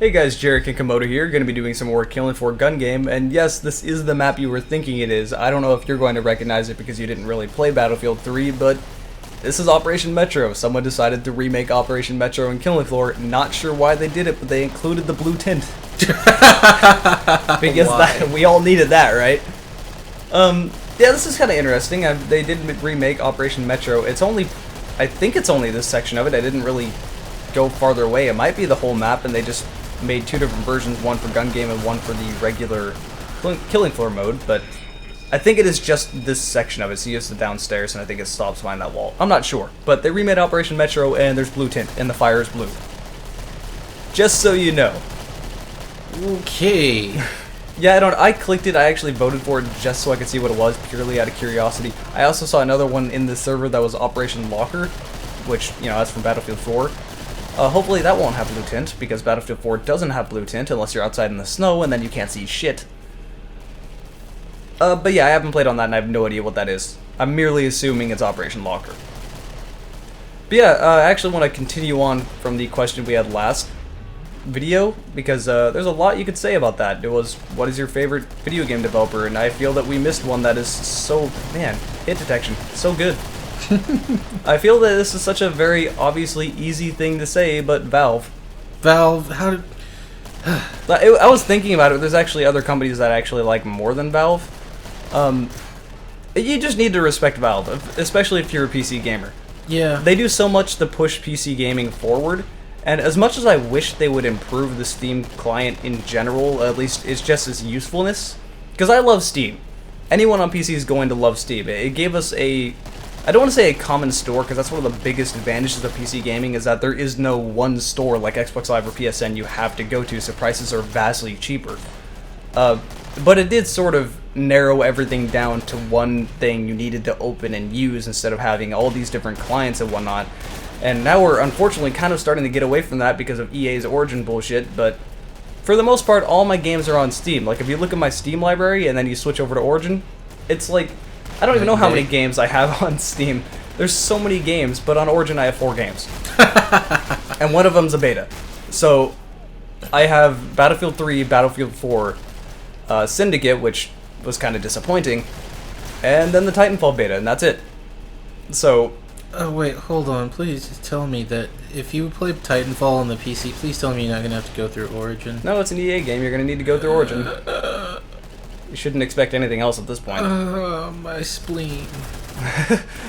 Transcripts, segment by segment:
Hey guys, Jarek and Komodo here, going to be doing some more Killing Floor gun game, and yes, this is the map you were thinking it is. I don't know if you're going to recognize it because you didn't really play Battlefield 3, but this is Operation Metro. Someone decided to remake Operation Metro in Killing Floor. Not sure why they did it, but they included the blue tint. Because we all needed that, right? Yeah, this is kind of interesting. They did remake Operation Metro. It's only, I think it's only this section of it. I didn't really go farther away. It might be the whole map, and they just made two different versions, one for gun game and one for the regular Killing Floor mode, but I think it is just this section of it. So you use the downstairs, and I think it stops behind that wall. I'm not sure, but they remade Operation Metro, and there's blue tint, and the fire is blue. Just so you know. Okay. Yeah, I clicked it. I actually voted for it just so I could see what it was, purely out of curiosity. I also saw another one in the server that was Operation Locker, which, you know, that's from Battlefield 4. Hopefully that won't have blue tint, because Battlefield 4 doesn't have blue tint unless you're outside in the snow, and then you can't see shit. But yeah, I haven't played on that, and I have no idea what that is. I'm merely assuming it's Operation Locker. But yeah, I actually want to continue on from the question we had last video, because there's a lot you could say about that. It was, what is your favorite video game developer? And I feel that we missed one that is so, man, hit detection, so good. I feel that this is such a very obviously easy thing to say, but Valve. Valve, how did... I was thinking about it, there's actually other companies that I actually like more than Valve. You just need to respect Valve, especially if you're a PC gamer. Yeah. They do so much to push PC gaming forward, and as much as I wish they would improve the Steam client in general, at least it's just its usefulness, because I love Steam. Anyone on PC is going to love Steam. It gave us a... I don't want to say a common store, because that's one of the biggest advantages of PC gaming, is that there is no one store like Xbox Live or PSN you have to go to, so prices are vastly cheaper. But it did sort of narrow everything down to one thing you needed to open and use instead of having all these different clients and whatnot. And now we're unfortunately kind of starting to get away from that because of EA's Origin bullshit, but for the most part, all my games are on Steam. Like, if you look at my Steam library and then you switch over to Origin, it's like... I don't even know how many games I have on Steam. There's so many games, but on Origin I have 4 games. And one of them's a beta. So, I have Battlefield 3, Battlefield 4, Syndicate, which was kind of disappointing, and then the Titanfall beta, and that's it. So... Oh, wait, hold on. Please just tell me that if you play Titanfall on the PC, please tell me you're not going to have to go through Origin. No, it's an EA game. You're going to need to go through Origin. You shouldn't expect anything else at this point. My spleen.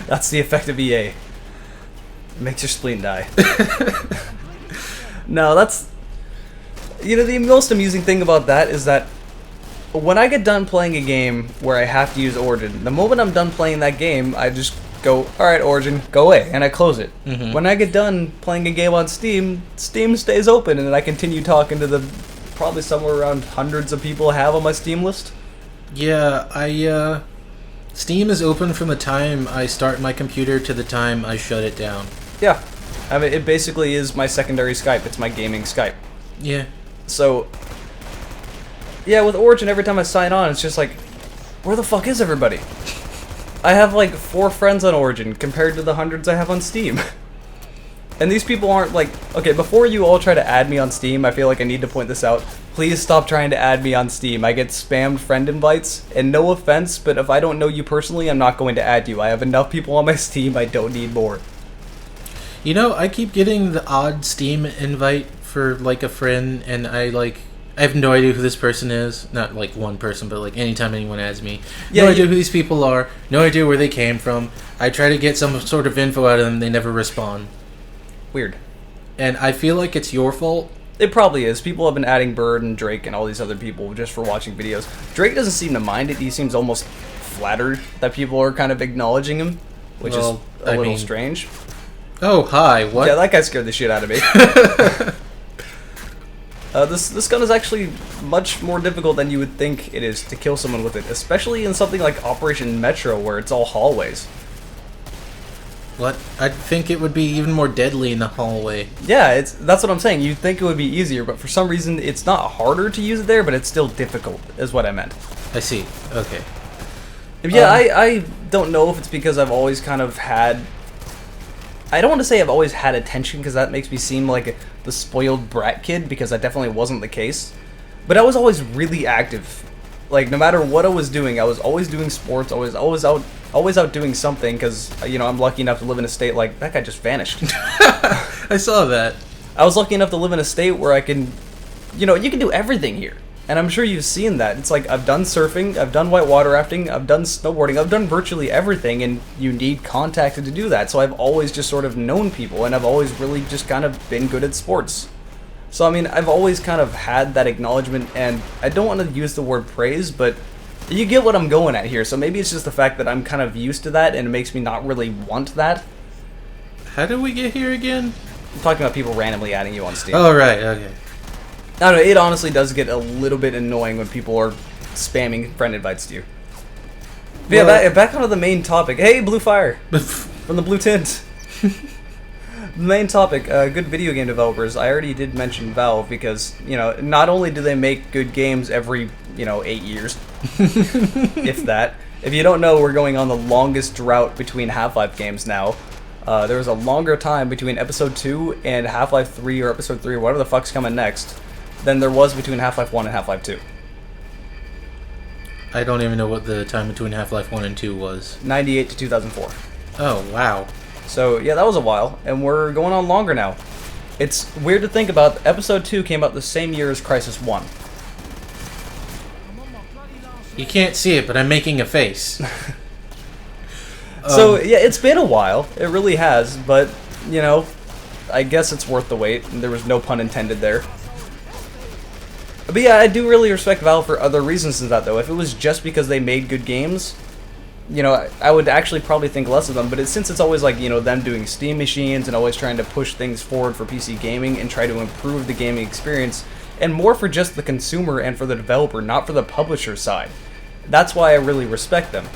That's the effect of EA. It makes your spleen die. No, that's... You know, the most amusing thing about that is that when I get done playing a game where I have to use Origin, the moment I'm done playing that game, I just go, alright, Origin, go away, and I close it. Mm-hmm. When I get done playing a game on Steam, Steam stays open, and I continue talking to the probably somewhere around hundreds of people I have on my Steam list. Yeah, Steam is open from the time I start my computer to the time I shut it down. Yeah. I mean, it basically is my secondary Skype. It's my gaming Skype. Yeah. So, yeah, with Origin, every time I sign on, it's just like, where the fuck is everybody? I have like 4 friends on Origin compared to the hundreds I have on Steam. And these people aren't like... Okay, before you all try to add me on Steam, I feel like I need to point this out. Please stop trying to add me on Steam. I get spammed friend invites, and no offense, but if I don't know you personally, I'm not going to add you. I have enough people on my Steam, I don't need more. You know, I keep getting the odd Steam invite for, like, a friend, and I have no idea who this person is. Not, like, one person, but, like, anytime anyone adds me. No idea who these people are, no idea where they came from. I try to get some sort of info out of them, they never respond. Weird. And I feel like it's your fault. It probably is. People have been adding Bird and Drake and all these other people just for watching videos. Drake doesn't seem to mind it. He seems almost flattered that people are kind of acknowledging him, which is a little strange. Oh, hi, what? Yeah, that guy scared the shit out of me. This gun is actually much more difficult than you would think it is to kill someone with it, especially in something like Operation Metro, where it's all hallways. What? I'd think it would be even more deadly in the hallway. Yeah, that's what I'm saying. You'd think it would be easier, but for some reason it's not harder to use it there, but it's still difficult, is what I meant. I see. Okay. Yeah, I don't know if it's because I've always kind of had I don't want to say I've always had attention, because that makes me seem like the spoiled brat kid, because that definitely wasn't the case. But I was always really active. Like, no matter what I was doing, I was always doing sports, always out doing something, because, you know, I'm lucky enough to live in a state like, that guy just vanished. I saw that. I was lucky enough to live in a state where I can, you know, you can do everything here. And I'm sure you've seen that. It's like, I've done surfing, I've done whitewater rafting, I've done snowboarding, I've done virtually everything, and you need contact to do that. So I've always just sort of known people, and I've always really just kind of been good at sports. So, I mean, I've always kind of had that acknowledgement, and I don't want to use the word praise, but you get what I'm going at here. So maybe it's just the fact that I'm kind of used to that, and it makes me not really want that. How did we get here again? I'm talking about people randomly adding you on Steam. Oh, right, okay. I don't know, it honestly does get a little bit annoying when people are spamming friend invites to you. But yeah, back onto the main topic. Hey, Blue Fire! From the Blue Tint. The main topic, good video game developers. I already did mention Valve because, you know, not only do they make good games every, you know, 8 years, if that. If you don't know, we're going on the longest drought between Half-Life games now. There was a longer time between Episode 2 and Half-Life 3 or Episode 3 or whatever the fuck's coming next than there was between Half-Life 1 and Half-Life 2. I don't even know what the time between Half-Life 1 and 2 was. 98 to 2004. Oh, wow. So, yeah, that was a while, and we're going on longer now. It's weird to think about. Episode 2 came out the same year as Crisis 1. You can't see it, but I'm making a face. So, yeah, it's been a while. It really has, but, you know, I guess it's worth the wait. There was no pun intended there. But yeah, I do really respect Valve for other reasons than that, though. If it was just because they made good games, you know, I would actually probably think less of them. But since it's always like, you know, them doing Steam machines and always trying to push things forward for PC gaming and try to improve the gaming experience, and more for just the consumer and for the developer, not for the publisher side. That's why I really respect them.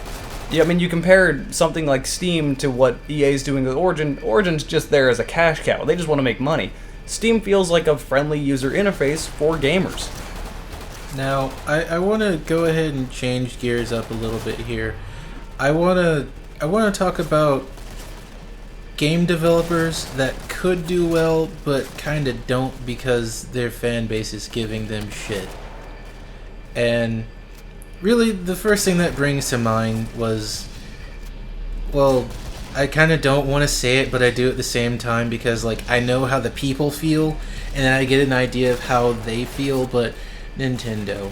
Yeah, I mean, you compare something like Steam to what EA's doing with Origin. Origin's just there as a cash cow. They just want to make money. Steam feels like a friendly user interface for gamers. Now, I want to go ahead and change gears up a little bit here. I want to talk about game developers that could do well, but kind of don't because their fan base is giving them shit. And really, the first thing that brings to mind was, well, I kind of don't want to say it, but I do at the same time because, like, I know how the people feel, and then I get an idea of how they feel, but Nintendo.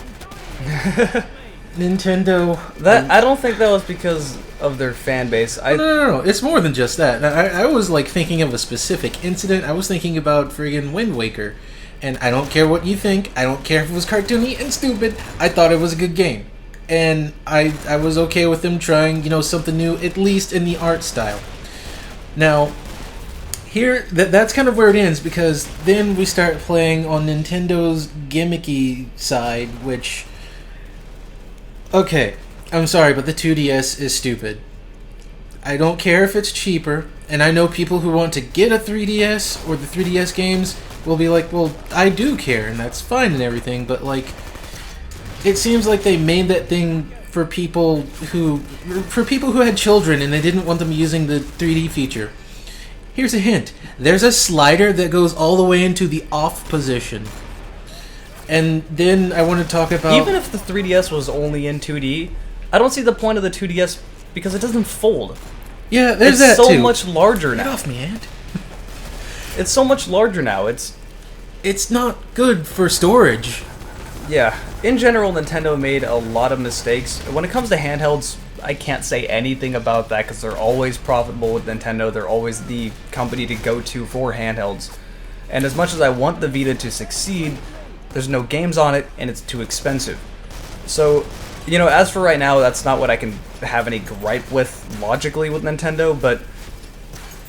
I don't think that was because of their fan base. No. It's more than just that. I was, like, thinking of a specific incident. I was thinking about friggin' Wind Waker. And I don't care what you think. I don't care if it was cartoony and stupid. I thought it was a good game. And I was okay with them trying, you know, something new, at least in the art style. Now, here, that's kind of where it ends, because then we start playing on Nintendo's gimmicky side, which... Okay, I'm sorry, but the 2DS is stupid. I don't care if it's cheaper, and I know people who want to get a 3DS or the 3DS games will be like, well, I do care, and that's fine and everything, but, like, it seems like they made that thing for people who had children and they didn't want them using the 3D feature. Here's a hint. There's a slider that goes all the way into the off position. And then I want to talk about... Even if the 3DS was only in 2D, I don't see the point of the 2DS because it doesn't fold. Yeah, there's that too. It's so much larger now. Get off me, Ant. It's so much larger now. It's not good for storage. Yeah. In general, Nintendo made a lot of mistakes. When it comes to handhelds, I can't say anything about that because they're always profitable with Nintendo. They're always the company to go to for handhelds. And as much as I want the Vita to succeed, there's no games on it and it's too expensive. So, you know, as for right now, that's not what I can have any gripe with logically with Nintendo, but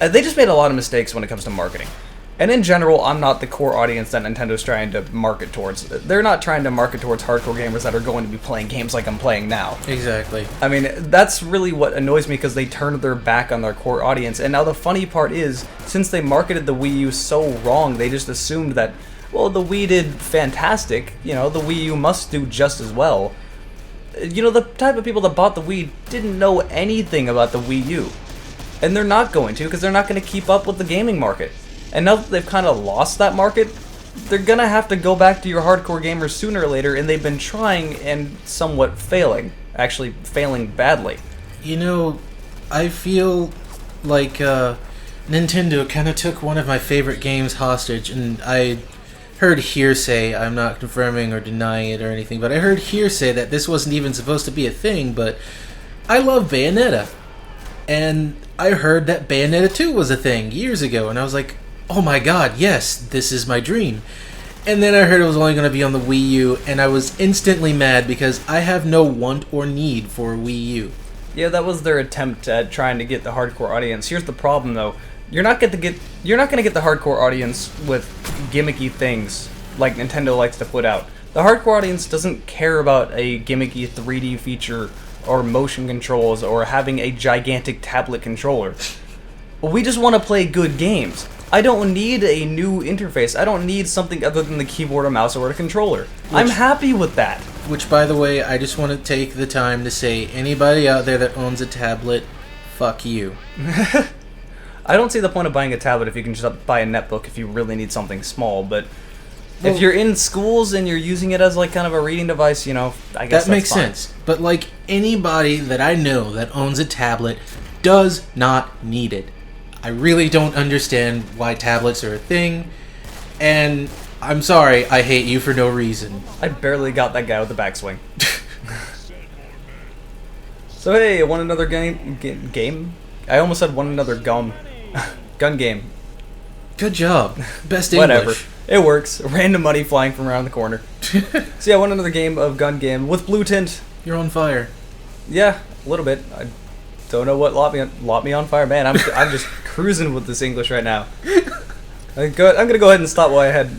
they just made a lot of mistakes when it comes to marketing. And in general, I'm not the core audience that Nintendo's trying to market towards. They're not trying to market towards hardcore gamers that are going to be playing games like I'm playing now. Exactly. I mean, that's really what annoys me because they turned their back on their core audience. And now the funny part is, since they marketed the Wii U so wrong, they just assumed that, well, the Wii did fantastic. You know, the Wii U must do just as well. You know, the type of people that bought the Wii didn't know anything about the Wii U. And they're not going to, because they're not going to keep up with the gaming market. And now that they've kind of lost that market, they're going to have to go back to your hardcore gamers sooner or later, and they've been trying and somewhat failing. Actually, failing badly. You know, I feel like Nintendo kind of took one of my favorite games hostage, and I heard hearsay, I'm not confirming or denying it or anything, but I heard hearsay that this wasn't even supposed to be a thing, but I love Bayonetta. And I heard that Bayonetta 2 was a thing years ago, and I was like, oh my god, yes, this is my dream. And then I heard it was only going to be on the Wii U, and I was instantly mad because I have no want or need for a Wii U. Yeah, that was their attempt at trying to get the hardcore audience. Here's the problem, though. You're not going to get the hardcore audience with gimmicky things like Nintendo likes to put out. The hardcore audience doesn't care about a gimmicky 3D feature or motion controls or having a gigantic tablet controller. We just want to play good games. I don't need a new interface. I don't need something other than the keyboard or mouse or a controller. I'm happy with that. Which, by the way, I just want to take the time to say, anybody out there that owns a tablet, fuck you. I don't see the point of buying a tablet if you can just buy a netbook if you really need something small, but if you're in schools and you're using it as like kind of a reading device, I guess that makes sense. But like anybody that I know that owns a tablet does not need it. I really don't understand why tablets are a thing, and I'm sorry, I hate you for no reason. I barely got that guy with the backswing. So hey, want another game? I almost said want another gum. Gun game. Good job. Best English. Whatever. It works. Random money flying from around the corner. So yeah, I want another game of gun game with blue tint. You're on fire. Yeah, a little bit. I don't know what lot me on fire, man. I'm just cruising with this English right now. I'm gonna go ahead and stop while I had.